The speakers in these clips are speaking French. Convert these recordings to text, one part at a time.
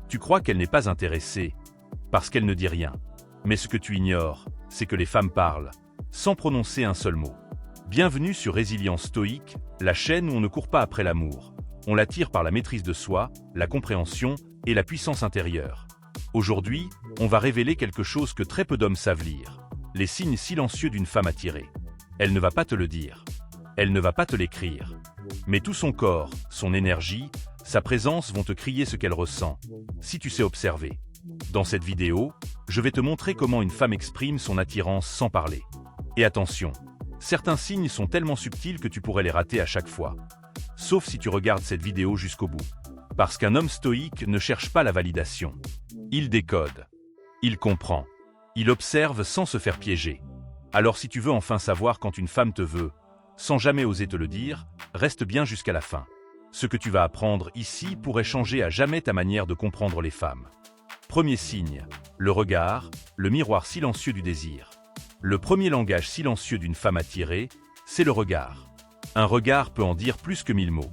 Tu crois qu'elle n'est pas intéressée, parce qu'elle ne dit rien. Mais ce que tu ignores, c'est que les femmes parlent, sans prononcer un seul mot. Bienvenue sur Résilience Stoïque, la chaîne où on ne court pas après l'amour. On l'attire par la maîtrise de soi, la compréhension et la puissance intérieure. Aujourd'hui, on va révéler quelque chose que très peu d'hommes savent lire. Les signes silencieux d'une femme attirée. Elle ne va pas te le dire. Elle ne va pas te l'écrire. Mais tout son corps, son énergie, sa présence vont te crier ce qu'elle ressent, si tu sais observer. Dans cette vidéo, je vais te montrer comment une femme exprime son attirance sans parler. Et attention, certains signes sont tellement subtils que tu pourrais les rater à chaque fois. Sauf si tu regardes cette vidéo jusqu'au bout. Parce qu'un homme stoïque ne cherche pas la validation. Il décode. Il comprend. Il observe sans se faire piéger. Alors si tu veux enfin savoir quand une femme te veut, sans jamais oser te le dire, reste bien jusqu'à la fin. Ce que tu vas apprendre ici pourrait changer à jamais ta manière de comprendre les femmes. Premier signe, le regard, le miroir silencieux du désir. Le premier langage silencieux d'une femme attirée, c'est le regard. Un regard peut en dire plus que 1000 mots.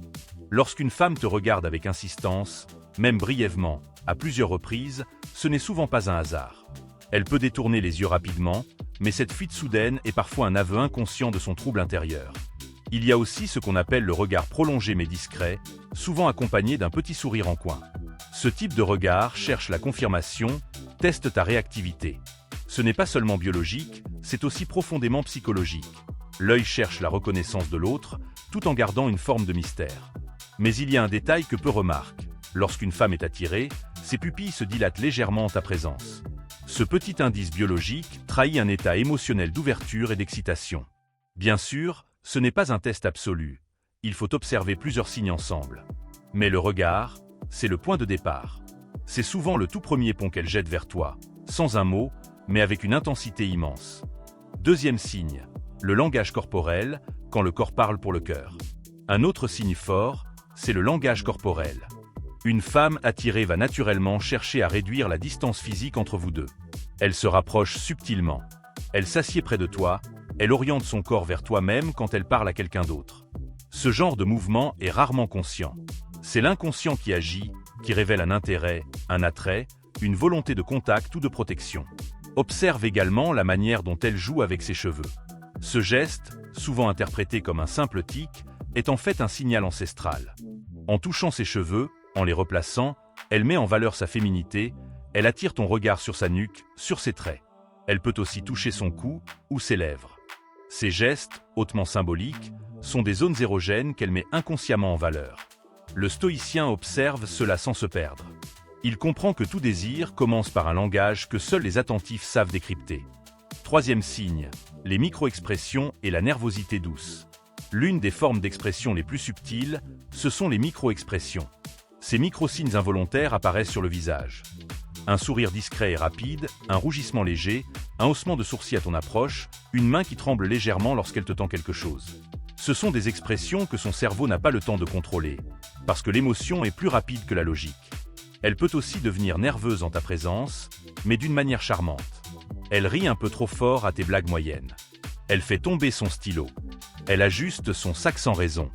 Lorsqu'une femme te regarde avec insistance, même brièvement, à plusieurs reprises, ce n'est souvent pas un hasard. Elle peut détourner les yeux rapidement, mais cette fuite soudaine est parfois un aveu inconscient de son trouble intérieur. Il y a aussi ce qu'on appelle le regard prolongé mais discret, souvent accompagné d'un petit sourire en coin. Ce type de regard cherche la confirmation, teste ta réactivité. Ce n'est pas seulement biologique, c'est aussi profondément psychologique. L'œil cherche la reconnaissance de l'autre, tout en gardant une forme de mystère. Mais il y a un détail que peu remarquent. Lorsqu'une femme est attirée, ses pupilles se dilatent légèrement en ta présence. Ce petit indice biologique trahit un état émotionnel d'ouverture et d'excitation. Bien sûr, ce n'est pas un test absolu. Il faut observer plusieurs signes ensemble. Mais le regard, c'est le point de départ. C'est souvent le tout premier pont qu'elle jette vers toi, sans un mot, mais avec une intensité immense. Deuxième signe, le langage corporel, quand le corps parle pour le cœur. Un autre signe fort, c'est le langage corporel. Une femme attirée va naturellement chercher à réduire la distance physique entre vous deux. Elle se rapproche subtilement. Elle s'assied près de toi, elle oriente son corps vers toi-même quand elle parle à quelqu'un d'autre. Ce genre de mouvement est rarement conscient. C'est l'inconscient qui agit, qui révèle un intérêt, un attrait, une volonté de contact ou de protection. Observe également la manière dont elle joue avec ses cheveux. Ce geste, souvent interprété comme un simple tic, est en fait un signal ancestral. En touchant ses cheveux, en les replaçant, elle met en valeur sa féminité, elle attire ton regard sur sa nuque, sur ses traits. Elle peut aussi toucher son cou ou ses lèvres. Ces gestes, hautement symboliques, sont des zones érogènes qu'elle met inconsciemment en valeur. Le stoïcien observe cela sans se perdre. Il comprend que tout désir commence par un langage que seuls les attentifs savent décrypter. Troisième signe, les micro-expressions et la nervosité douce. L'une des formes d'expression les plus subtiles, ce sont les micro-expressions. Ces micro-signes involontaires apparaissent sur le visage. Un sourire discret et rapide, un rougissement léger, un haussement de sourcils à ton approche, une main qui tremble légèrement lorsqu'elle te tend quelque chose. Ce sont des expressions que son cerveau n'a pas le temps de contrôler, parce que l'émotion est plus rapide que la logique. Elle peut aussi devenir nerveuse en ta présence, mais d'une manière charmante. Elle rit un peu trop fort à tes blagues moyennes. Elle fait tomber son stylo. Elle ajuste son sac sans raison.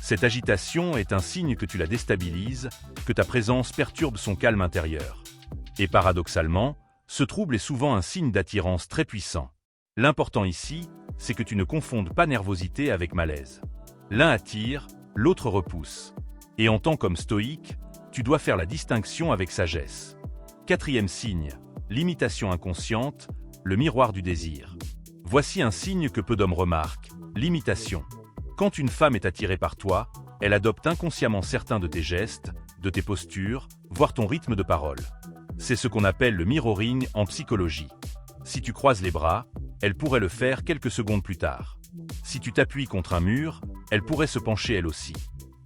Cette agitation est un signe que tu la déstabilises, que ta présence perturbe son calme intérieur. Et paradoxalement, ce trouble est souvent un signe d'attirance très puissant. L'important ici, c'est que tu ne confondes pas nervosité avec malaise. L'un attire, l'autre repousse. Et en tant qu'homme stoïque, tu dois faire la distinction avec sagesse. Quatrième signe, l'imitation inconsciente, le miroir du désir. Voici un signe que peu d'hommes remarquent, l'imitation. Quand une femme est attirée par toi, elle adopte inconsciemment certains de tes gestes, de tes postures, voire ton rythme de parole. C'est ce qu'on appelle le mirroring en psychologie. Si tu croises les bras, elle pourrait le faire quelques secondes plus tard. Si tu t'appuies contre un mur, elle pourrait se pencher elle aussi.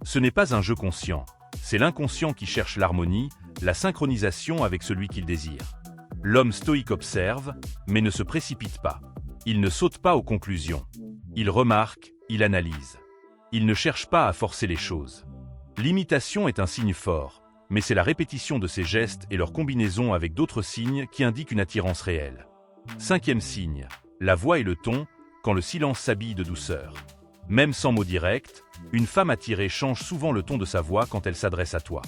Ce n'est pas un jeu conscient, c'est l'inconscient qui cherche l'harmonie, la synchronisation avec celui qu'il désire. L'homme stoïque observe, mais ne se précipite pas. Il ne saute pas aux conclusions. Il remarque, il analyse. Il ne cherche pas à forcer les choses. L'imitation est un signe fort, mais c'est la répétition de ces gestes et leur combinaison avec d'autres signes qui indiquent une attirance réelle. Cinquième signe, la voix et le ton, quand le silence s'habille de douceur. Même sans mots directs, une femme attirée change souvent le ton de sa voix quand elle s'adresse à toi.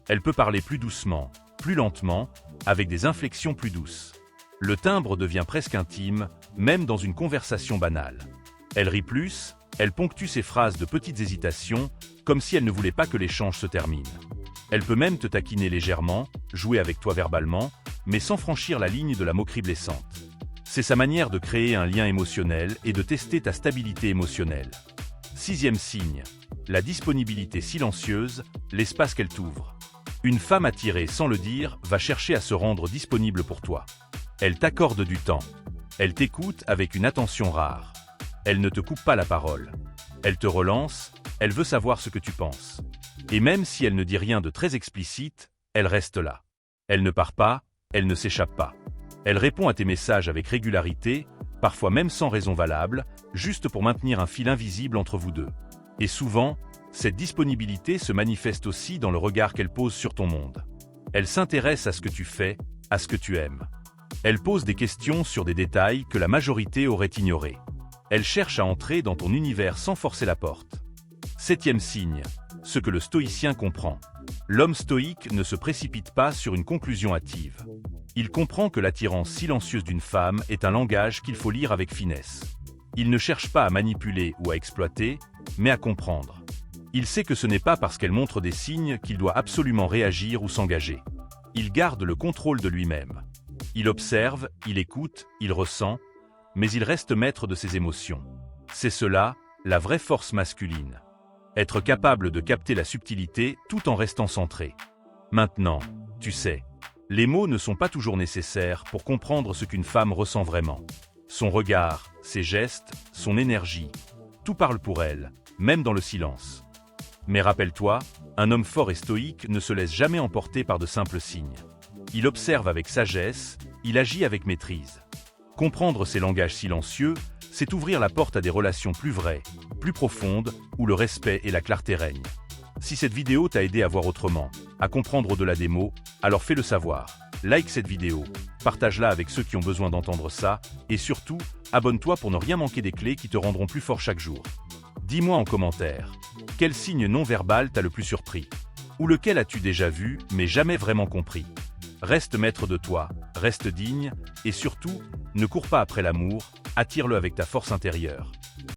Elle peut parler plus doucement, plus lentement, avec des inflexions plus douces. Le timbre devient presque intime, même dans une conversation banale. Elle rit plus, elle ponctue ses phrases de petites hésitations, comme si elle ne voulait pas que l'échange se termine. Elle peut même te taquiner légèrement, jouer avec toi verbalement, mais sans franchir la ligne de la moquerie blessante. C'est sa manière de créer un lien émotionnel et de tester ta stabilité émotionnelle. 6e signe, la disponibilité silencieuse, l'espace qu'elle t'ouvre. Une femme attirée sans le dire va chercher à se rendre disponible pour toi. Elle t'accorde du temps. Elle t'écoute avec une attention rare. Elle ne te coupe pas la parole. Elle te relance, elle veut savoir ce que tu penses. Et même si elle ne dit rien de très explicite, elle reste là. Elle ne part pas, elle ne s'échappe pas. Elle répond à tes messages avec régularité, parfois même sans raison valable, juste pour maintenir un fil invisible entre vous deux. Et souvent, cette disponibilité se manifeste aussi dans le regard qu'elle pose sur ton monde. Elle s'intéresse à ce que tu fais, à ce que tu aimes. Elle pose des questions sur des détails que la majorité aurait ignorés. Elle cherche à entrer dans ton univers sans forcer la porte. 7e signe, ce que le stoïcien comprend. L'homme stoïque ne se précipite pas sur une conclusion hâtive. Il comprend que l'attirance silencieuse d'une femme est un langage qu'il faut lire avec finesse. Il ne cherche pas à manipuler ou à exploiter, mais à comprendre. Il sait que ce n'est pas parce qu'elle montre des signes qu'il doit absolument réagir ou s'engager. Il garde le contrôle de lui-même. Il observe, il écoute, il ressent, mais il reste maître de ses émotions. C'est cela, la vraie force masculine. Être capable de capter la subtilité tout en restant centré. Maintenant, tu sais, les mots ne sont pas toujours nécessaires pour comprendre ce qu'une femme ressent vraiment. Son regard, ses gestes, son énergie, tout parle pour elle, même dans le silence. Mais rappelle-toi, un homme fort et stoïque ne se laisse jamais emporter par de simples signes. Il observe avec sagesse, il agit avec maîtrise. Comprendre ces langages silencieux, c'est ouvrir la porte à des relations plus vraies, plus profondes, où le respect et la clarté règnent. Si cette vidéo t'a aidé à voir autrement, à comprendre au-delà des mots, alors fais-le savoir. Like cette vidéo, partage-la avec ceux qui ont besoin d'entendre ça, et surtout, abonne-toi pour ne rien manquer des clés qui te rendront plus fort chaque jour. Dis-moi en commentaire, quel signe non verbal t'a le plus surpris? Ou lequel as-tu déjà vu, mais jamais vraiment compris? Reste maître de toi, reste digne, et surtout, ne cours pas après l'amour, attire-le avec ta force intérieure.